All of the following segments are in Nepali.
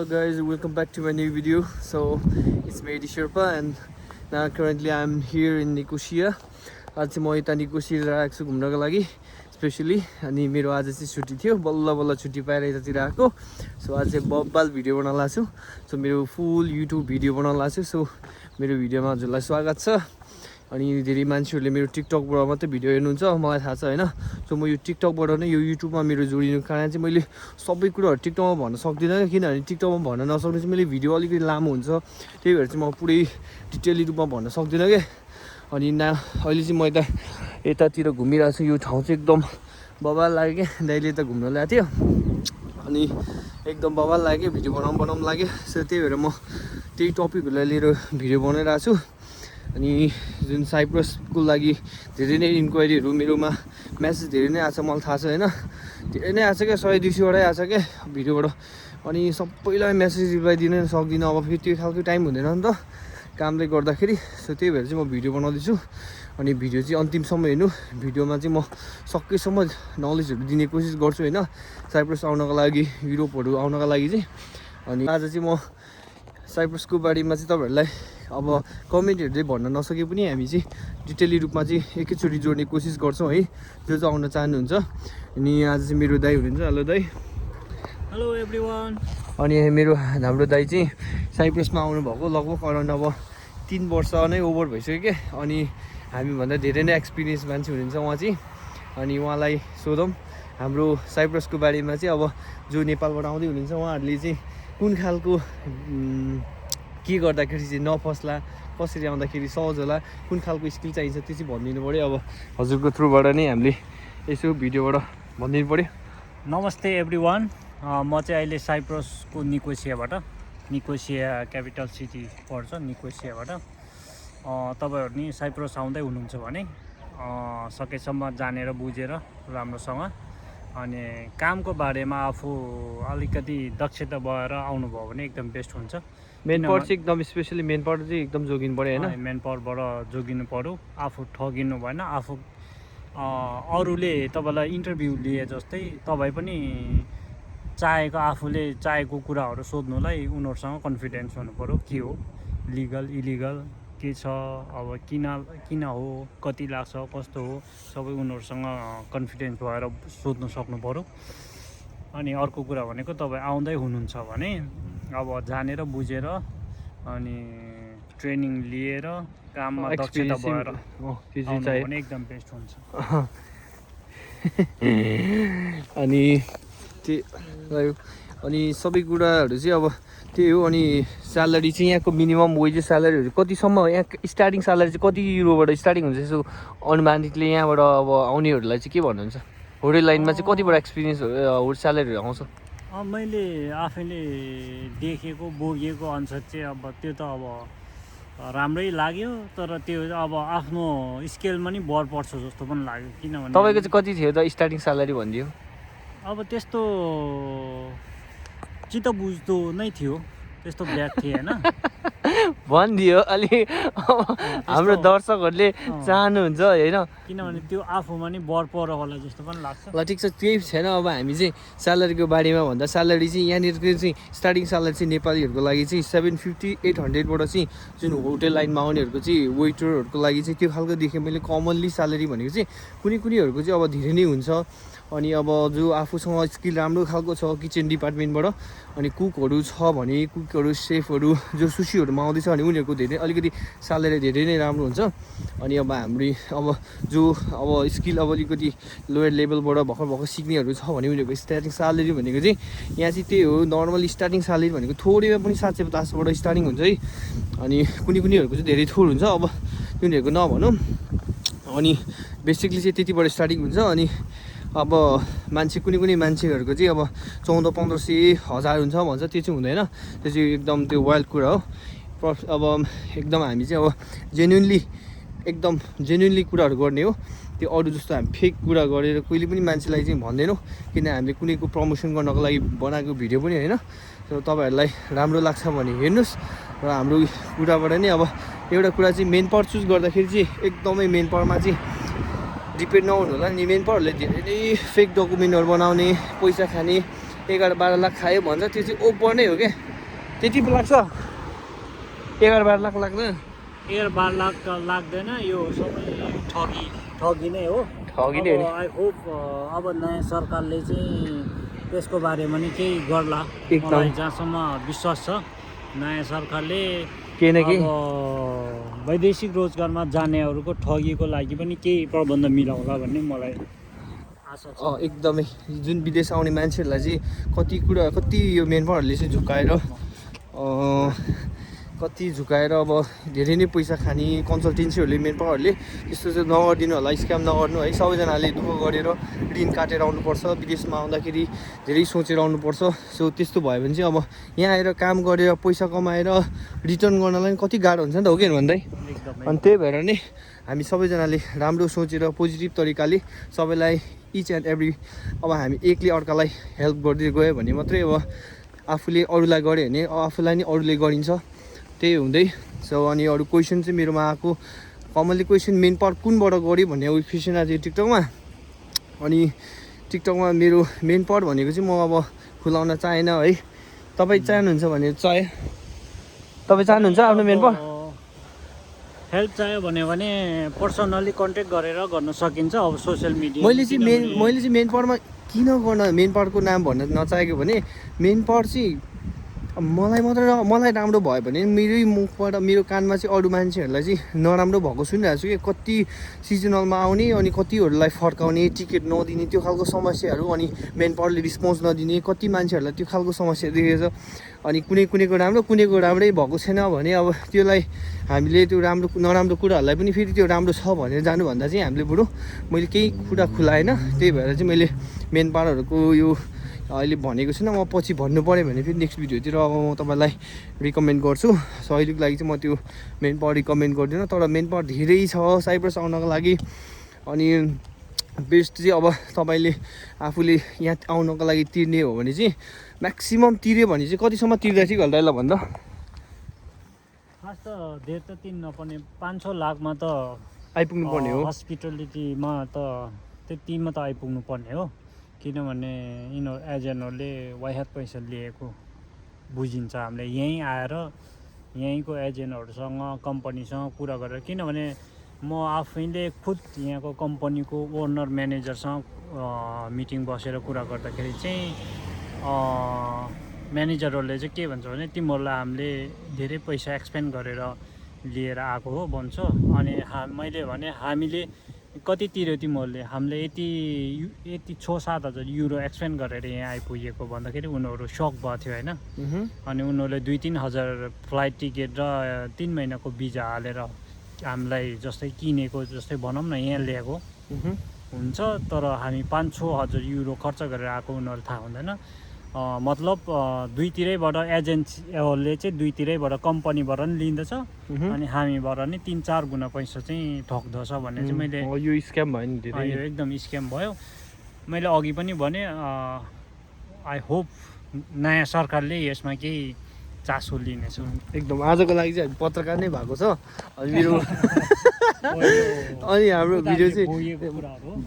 Hello guys, welcome back to my new video. So it's me Sherpa and now currently I'm here in Nicosia. आज चाहिँ म यता निकोसिया आएको छु घुम्नको लागि स्पेशली अनि मेरो आज चाहिँ छुट्टी थियो बल्ल छुट्टी पाएर यतातिर आएको सो आज चाहिँ बब्बाल भिडियो बनाउन लाग्छु सो मेरो फुल युट्युब भिडियो बनाउन लाग्छु सो मेरो भिडियोमा हजुरलाई स्वागत छ अनि धेरै मान्छेहरूले मेरो टिकटकबाट मात्रै भिडियो हेर्नुहुन्छ मलाई थाहा छ हैन सो म यो टिकटकबाट नै यो युट्युबमा मेरो जोडिनुको कारण चाहिँ मैले सबै कुराहरु टिकटकमा भन्न सक्दिनँ किनभने टिकटकमा भन्न नसक्ने चाहिँ मैले भिडियो अलिकति लामो हुन्छ त्यही भएर चाहिँ म पुरै डिटेलली रूपमा भन्न सक्दिनँ के अनि अहिले चाहिँ म यतातिर घुमिरहेको छु यो ठाउँ चाहिँ एकदम बवाल लाग्यो के दाइले त घुम्न ल्याएको थियो अनि एकदम बवाल लाग्यो भिडियो बनाउन लाग्यो सो त्यही भएर म त्यही टपिकहरुलाई लिएर भिडियो बनाइरहेको छु अनि जुन साइप्रसको लागि धेरै नै इन्क्वायरीहरु मेरोमा मेसेज धेरै नै आछ मलाई थाहा छ हैन धेरै नै आछ के 100-200 वटै आछ के भिडियोबाट अनि सबैलाई मेसेज रिप्लाई दिन सक्दिन अब फेरि त्यो खालको टाइम हुँदैन नि त कामले गर्दाखेरि सो त्यही भएर चाहिँ म भिडियो बनाउँदै छु अनि भिडियो चाहिँ अन्तिमसम्म हेर्नु भिडियोमा चाहिँ म सकेसम्म नलेजहरु दिने कोसिस गर्छु हैन साइप्रस आउनको लागि युरोपहरु आउनको लागि चाहिँ अनि आज चाहिँ म साइप्रसको बारेमा चाहिँ तपाईहरुलाई अब कमेन्टहरु चाहिँ भन्न नसके पनि हामी चाहिँ डिटेली रूपमा चाहिँ एकैचोटी जोड्ने कोसिस गर्छौं है जो चाहिँ आउन चाहनुहुन्छ अनि आज चाहिँ मेरो दाइ हुनुहुन्छ हेलो दाइ हेलो एभ्रीवन अनि हाम्रो दाइ चाहिँ साइप्रसमा आउनु भएको लगभग अराउन्ड अब 3 वर्ष नै ओभर भइसक्यो के अनि हामी भन्दा धेरै नै एक्सपिरियन्स मान्छे हुनुहुन्छ उहाँ चाहिँ अनि उहाँलाई सोधौं हाम्रो साइप्रसको बारेमा चाहिँ अब जो नेपालबाट आउँदै हुनुहुन्छ उहाँहरुले चाहिँ कुन खालको के गर्दाखेरि चाहिँ नफस्ला कसरी आउँदाखेरि सहज होला कुन खालको स्किल चाहिन्छ त्यो चाहिँ भनिदिनु पर्यो अब हजुरको थ्रुबाट नै हामीले यसो भिडियोबाट भनिदिनु पर्यो नमस्ते एभ्रीवन म चाहिँ अहिले साइप्रसको निकोसिया क्यापिटल सिटी पर्छ निकोसियाबाट तपाईहरु नि साइप्रस आउँदै हुनुहुन्छ भने सकेसम्म जानेर बुझेर राम्रोसँग अनि कामको बारेमा आफू अलिकति दक्षता भएर आउनुभयो भने एकदम बेस्ट हुन्छ मेन पावर चाहिँ एकदम स्पेशली मेन पावर चाहिँ एकदम जोगिनु पर्यो हैन मेन पावरबाट जोगिनु पर्यो आफू ठगिनु भएन आफू अरूले तपाईलाई इन्टरभ्यु लिए जस्तै तपाई पनि चाहेको आफूले चाहेको कुराहरु सोध्नुलाई उनीहरुसँग कन्फिडेन्स हुनु पर्यो के हो लिगल इलिगल के छ अब किन हो कति लाग्छ कस्तो हो सबै उनीहरुसँग कन्फिडेन्स भएर सोध्न सक्नु पर्यो अनि अर्को कुरा भनेको तपाई आउँदै हुनुहुन्छ भने अब जानेर बुझेर अनि ट्रेनिङ लिएर काममा दक्षता भएर भने एकदम बेस्ट हुन्छ अनि सबै कुराहरु चाहिँ अब त्यही हो अनि स्यालेरी चाहिँ यहाँको मिनिमम वेजेस स्यालेरीहरु कतिसम्म यहाँ स्टार्टिङ स्यालेरी चाहिँ कति युरोबाट स्टार्टिङ हुन्छ यसो अनुमानितले यहाँबाट अब आउनेहरुलाई चाहिँ के भन्नुहुन्छ होटल लाइनमा चाहिँ कतिबाट एक्सपिरियन्स स्यालेरीहरु आउँछ मैले आफैले देखेको बोकेको अनुसार चाहिँ अब त्यो त अब राम्रै लाग्यो तर त्यो अब आफ्नो स्केलमा नि भर पर्छ जस्तो पनि लाग्यो किनभने तपाईको चाहिँ कति थियो त स्टार्टिङ स्यालेरी भनिदियो अब त्यस्तो चित्त बुझ्दो नै थियो त्यस्तो ब्याड थियो हैन भनिदियो अलि हाम्रो दर्शकहरुले चाहनुहुन्छ हैन किनभने त्यो आफूमा नि बर पर होला जस्तो पनि लाग्छ ल ठीक छ त्यही छैन अब हामी चाहिँ स्यालेरीको बारेमा भन्दा स्यालेरी चाहिँ यहाँनिर चाहिँ स्टार्टिङ स्यालेरी चाहिँ नेपालीहरुको लागि चाहिँ 750-800 बाट चाहिँ जुन होटल लाइनमा आउनेहरुको चाहिँ वेटरहरुको लागि चाहिँ त्यो खालको देखे मैले कमनली स्यालेरी भनेको चाहिँ कुनैहरुको चाहिँ अब धेरै नै हुन्छ अनि अब जो आफूसँग स्किल राम्रो खालको छ किचन डिपार्टमेन्टबाट अनि कुकहरु छ भने कुकहरु सेफहरु जो सुशीहरुमा आउँदैछ भने उनीहरुको धेरै अलिकति स्यालेरी धेरै नै राम्रो हुन्छ अनि अब हाम्रो जो स्किल अब अलिकति लोयर लेभलबाट भर्खर सिक्नेहरु छ भने उनीहरुको स्टार्टिङ स्यालेरी भनेको चाहिँ यहाँ चाहिँ त्यही हो नर्मल स्टार्टिङ स्यालेरी भनेको थोरैमा पनि 750 बाट स्टार्टिङ हुन्छ है अनि कुनैहरुको चाहिँ धेरै थोर हुन्छ अब उनीहरुको नभनौं अनि बेसिकली चाहिँ त्यतिबाट स्टार्टिङ हुन्छ अनि अब मान्छे कुनै मान्छेहरुको चाहिँ अब 1400-1500-1000 हुन्छ भन्छ त्यो चाहिँ हुँदैन त्यो चाहिँ एकदम त्यो वाइल्ड कुरा हो अब एकदम हामी चाहिँ अब जेन्युनली कुराहरु गर्ने हो त्यो अरु जस्तो हामी फेक कुरा गरेर कहिले पनि मान्छेलाई चाहिँ भन्दैनौ किन हामीले कुनैको प्रमोसन गर्नको लागि बनाएको भिडियो पनि हैन तर तपाईहरुलाई राम्रो लाग्छ भने हेर्नुस् र हाम्रो कुराबाट नै अब एउटा कुरा चाहिँ मेन पावर चुज गर्दाखेरि चाहिँ एकदमै मेन पावरमा चाहिँ डिपेन्ड नहुनु होला नि मेन पावरले धेरै नै फेक डकुमेन्टहरु बनाउने पैसा खाने 11-12 लाख खायो भन्छ त्यो चाहिँ ओभर नै हो के त्यति पो लाग्छ 11-12 लाख लाग्दैन 12 लाख त लाग्दैन यो सबै ठगी नै हो ठगी नै हो नि। आई होप अब नयाँ सरकारले चाहिँ त्यसको बारेमा नि केही गर्ला एकदम। मलाई जहाँसम्म विश्वास छ नयाँ सरकारले केही न केही अब वैदेशिक रोजगारमा जानेहरूको ठगीको लागि पनि केही प्रबन्ध मिलाउला भन्ने मलाई आशा छ एकदमै जुन विदेश आउने मान्छेहरूलाई चाहिँ कति यो मेन पावरहरूले चाहिँ झुकाएर अब धेरै नै पैसा खाने कन्सल्टेन्सीहरूले मेन पावरहरूले त्यस्तो चाहिँ नगरिदिनु होला स्क्याम नगर्नु है सबैजनाले दुःख गरेर ऋण काटेर आउनुपर्छ विदेशमा आउँदाखेरि धेरै सोचेर आउनुपर्छ सो त्यस्तो भयो भने चाहिँ अब यहाँ आएर काम गरेर पैसा कमाएर रिटर्न गर्नलाई कति गाह्रो हुन्छ नि त हो कि भन्दै एकदमै अनि त्यही भएर नै हामी सबैजनाले राम्रो सोचेर पोजिटिभ तरिकाले सबैलाई इच एन्ड एभ्री अब हामी एकले अर्कालाई हेल्प गर्दै गयो भने मात्रै अब आफूले अरूलाई गऱ्यो भने आफूलाई नि अरूले गरिन्छ त्यही हुँदै सो अनि अरू क्वेसन चाहिँ मेरोमा आएको कमनली क्वेसन मेन पावर कुनबाट गऱ्यो भन्ने क्वेसन आएको थियो टिकटकमा अनि टिकटकमा मेरो मेन पावर भनेको चाहिँ म अब खुलाउन चाहेन है तपाईँ चाहनुहुन्छ भने तपाईँ चाहनुहुन्छ आफ्नो मेन पावर हेल्प चाहियो भने पर्सनली कन्ट्याक्ट गरेर गर्न सकिन्छ अब सोसियल मिडिया मैले चाहिँ मेन पावरमा किन गर्न मेन पावरको नाम भन्न नचाहेको भने मेन पावर चाहिँ मलाई राम्रो भयो भने मेरै मुखबाट मेरो कानमा चाहिँ अरू मान्छेहरूलाई चाहिँ नराम्रो भएको सुनिरहेको छु कि कति सिजनलमा आउने अनि कतिहरूलाई फर्काउने टिकट नदिने त्यो खालको समस्याहरू अनि मेन पावरले रिस्पोन्स नदिने कति मान्छेहरूलाई त्यो खालको समस्या देखेको छ अनि कुनैको राम्रो कुनैको राम्रै भएको छैन भने अब त्यसलाई हामीले त्यो नराम्रो कुराहरूलाई पनि फेरि त्यो राम्रो छ भनेर जानुभन्दा चाहिँ हामीले बरु मैले केही कुरा खुलाएन त्यही भएर चाहिँ मैले मेन पावरहरूको यो अहिले भनेको छुइनँ म पछि भन्नु पऱ्यो भने फेरि नेक्स्ट भिडियोतिर अब म तपाईँलाई रिकमेन्ड गर्छु सो अहिलेको लागि चाहिँ म त्यो मेन पावर रिकमेन्ड गर्दिनँ तर मेन पावर धेरै छ साइप्रस आउनको लागि अनि बेस्ट चाहिँ अब तपाईँले आफूले यहाँ आउनको लागि तिर्ने हो भने चाहिँ म्याक्सिमम् तिर्यो भने चाहिँ कतिसम्म तिर्दा ठिक होला ल भन्दा खास त धेर त तिर्न नपर्ने 5-6 लाखमा त आइपुग्नु पर्ने हो हस्पिटलिटीमा त त्यतिमा त आइपुग्नु पर्ने हो किनभने यिनीहरू एजेन्टहरूले वाइहात पैसा लिएको बुझिन्छ हामीले यहीँ आएर यहीँको एजेन्टहरूसँग कम्पनीसँग कुरा गरेर किनभने म आफैले खुद यहाँको कम्पनीको ओनर म्यानेजरसँग मिटिङ बसेर कुरा गर्दाखेरि चाहिँ म्यानेजरहरूले चाहिँ के भन्छ भने तिमीहरूलाई हामीले धेरै पैसा एक्सपेन्ड गरेर लिएर आएको हो भन्छ अनि मैले भने हामीले कति तिर्यो तिमीहरूले हामीले यति 6-7 हजार युरो एक्सपेन्ड गरेर यहाँ आइपुगेको भन्दाखेरि उनीहरू सक भएको थियो होइन अनि उनीहरूले 2-3 हजार फ्लाइट टिकट र 3 महिनाको भिजा हालेर हामीलाई जस्तै किनेको जस्तै भनौँ न यहाँ ल्याएको हुन्छ तर हामी 5-6 हजार युरो खर्च गरेर आएको उनीहरू थाहा हुँदैन मतलब दुईतिरैबाट एजेन्सीहरूले चाहिँ दुईतिरैबाट कम्पनीबाट नि लिँदछ अनि हामीबाट नि 3-4 गुणा पैसा चाहिँ ठग्दछ भन्ने चाहिँ मैले यो स्क्याम भयो नि धेरै यो एकदम स्क्याम भयो मैले अघि पनि भने आई होप नयाँ सरकारले यसमा केही चासो लिनेछ एकदम आजको लागि चाहिँ पत्रकार नै भएको छ अनि मेरो अनि हाम्रो भिडियो चाहिँ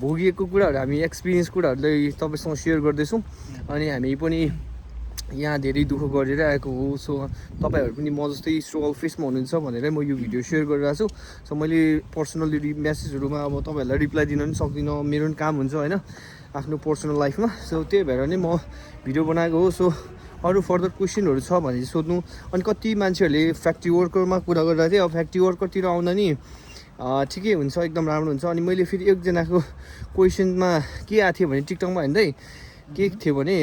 भोगिएको कुराहरू हामी एक्सपिरियन्स कुराहरूलाई तपाईँसँग सेयर गर्दैछौँ अनि हामी पनि यहाँ धेरै दुःख गरेर आएको हो सो तपाईँहरू पनि म जस्तै स्ट्रगल फेसमा हुनुहुन्छ भनेर म यो भिडियो सेयर गरिरहेको छु सो मैले पर्सनली मेसेजहरूमा अब तपाईँहरूलाई रिप्लाई दिन पनि सक्दिनँ मेरो पनि काम हुन्छ होइन आफ्नो पर्सनल लाइफमा सो त्यही भएर नै म भिडियो बनाएको हो सो अरू फर्दर क्वेसनहरू छ भने चाहिँ सोध्नु अनि कति मान्छेहरूले फ्याक्ट्री वर्करमा कुरा गरेर चाहिँ अब फ्याक्ट्री वर्करतिर आउँदा नि ठिकै हुन्छ एकदम राम्रो हुन्छ अनि मैले फेरि एकजनाको क्वेसनमा के आएको थियो भने टिकटकमा हेर्दै के थियो भने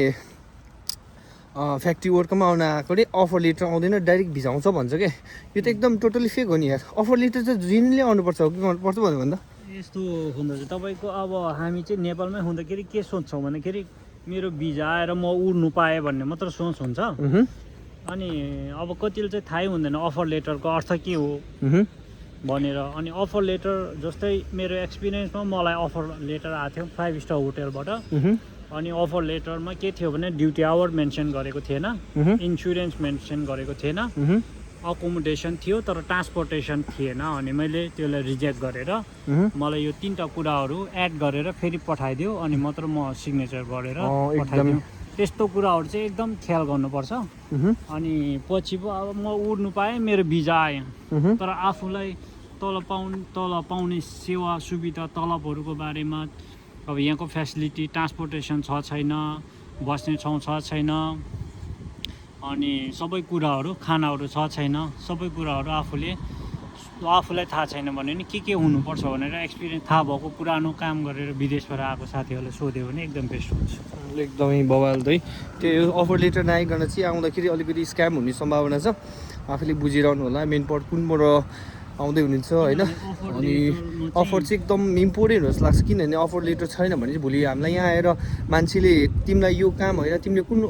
फ्याक्ट्री वर्करमा आउन आएकोले अफर लेटर आउँदैन डाइरेक्ट भिजा आउँछ भन्छ क्या यो त एकदम टोटली फेक हो नि यार अफर लेटर चाहिँ जेन्युनली आउनुपर्छ हो कि गर्नुपर्छ भन्दा यस्तो हुँदा चाहिँ तपाईँको अब हामी चाहिँ नेपालमै हुँदाखेरि के सोच्छौँ भन्दाखेरि मेरो भिजा आएर म उड्नु पाएँ भन्ने मात्र सोच हुन्छ अनि अब कतिले चाहिँ थाहै हुँदैन अफर लेटरको अर्थ के हो भनेर अनि अफर लेटर जस्तै मेरो एक्सपिरियन्समा मलाई अफर लेटर आएको थियो 5 स्टार होटेलबाट अनि अफर लेटरमा के थियो भने ड्युटी आवर मेन्सन गरेको थिएन इन्सुरेन्स मेन्सन गरेको थिएन अकोमोडेसन थियो तर ट्रान्सपोर्टेसन थिएन अनि मैले त्यसलाई रिजेक्ट गरेर मलाई यो 3टा कुराहरू एड गरेर फेरि पठाइदियो अनि मात्र म सिग्नेचर गरेर पठाइदियो त्यस्तो कुराहरू चाहिँ एकदम ख्याल गर्नुपर्छ। अनि पछि पो अब म उड्नु पाएँ, मेरो भिजा आयो, तर आफूलाई तल पाउने सेवा सुविधा तलबहरूको बारेमा, अब यहाँको फेसिलिटी ट्रान्सपोर्टेसन छ छैन, बस्ने ठाउँ छ छैन, अनि सबै कुराहरू, खानाहरू छ छैन, सबै कुराहरू आफूलाई थाहा छैन भने नि के हुनुपर्छ भनेर एक्सपिरियन्स थाहा भएको पुरानो काम गरेर विदेशबाट आएको साथीहरूले सोध्यो भने एकदम बेस्ट हुन्छ। एकदमै बवाल है। त्यो अफर लेटर नआइकन चाहिँ आउँदाखेरि अलिकति स्क्याम हुने सम्भावना छ, आफूले बुझिरहनु होला। मेन पट कुनबाट आउँदै हुनुहुन्छ होइन। अनि अफर चाहिँ एकदम इम्पोर्टेन्ट जस्तो लाग्छ, किनभने अफर लेटर छैन भने चाहिँ भोलि हामीलाई यहाँ आएर मान्छेले तिमीलाई यो काम होइन, तिमीले कुन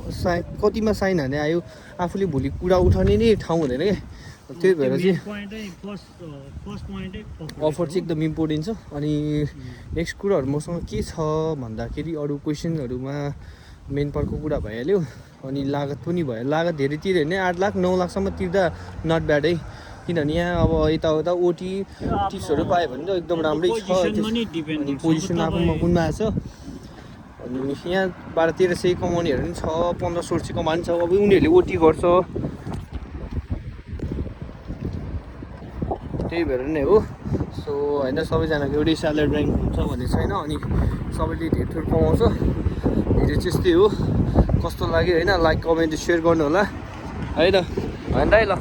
कतिमा साइन हाने आयो, आफूले भोलि कुरा उठाउने नै ठाउँ हुँदैन क्या। त्यही भएर चाहिँ अफर चाहिँ एकदम इम्पोर्टेन्ट छ। अनि नेक्स्ट कुराहरू मसँग के छ भन्दाखेरि अरू क्वेसनहरूमा मेन पर्को कुरा भइहाल्यो। अनि लागत पनि भयो, लागत धेरै तिर्यो भने 8 लाख 9 लाखसम्म तिर्दा नट ब्याड है, किनभने यहाँ अब यताउता ओटी टिप्सहरू पायो भने त एकदम राम्रै छ। अनि पोजिसन आफूमा कुनमा आएको छ। अनि यहाँ 1200-1300 कमाउनेहरू पनि छ, 1500 कमाउने छ। अब उनीहरूले ओटी गर्छ, त्यही भएर नै हो। सो होइन, सबैजनाको एउटै स्यालेरी ऱ्याङ्क हुन्छ भन्ने छैन, अनि सबैले धेरै थोर कमाउँछ। भिडियो चाहिँ यस्तै हो, कस्तो लाग्यो होइन, लाइक कमेन्ट सेयर गर्नु होला है त। होइन है ल।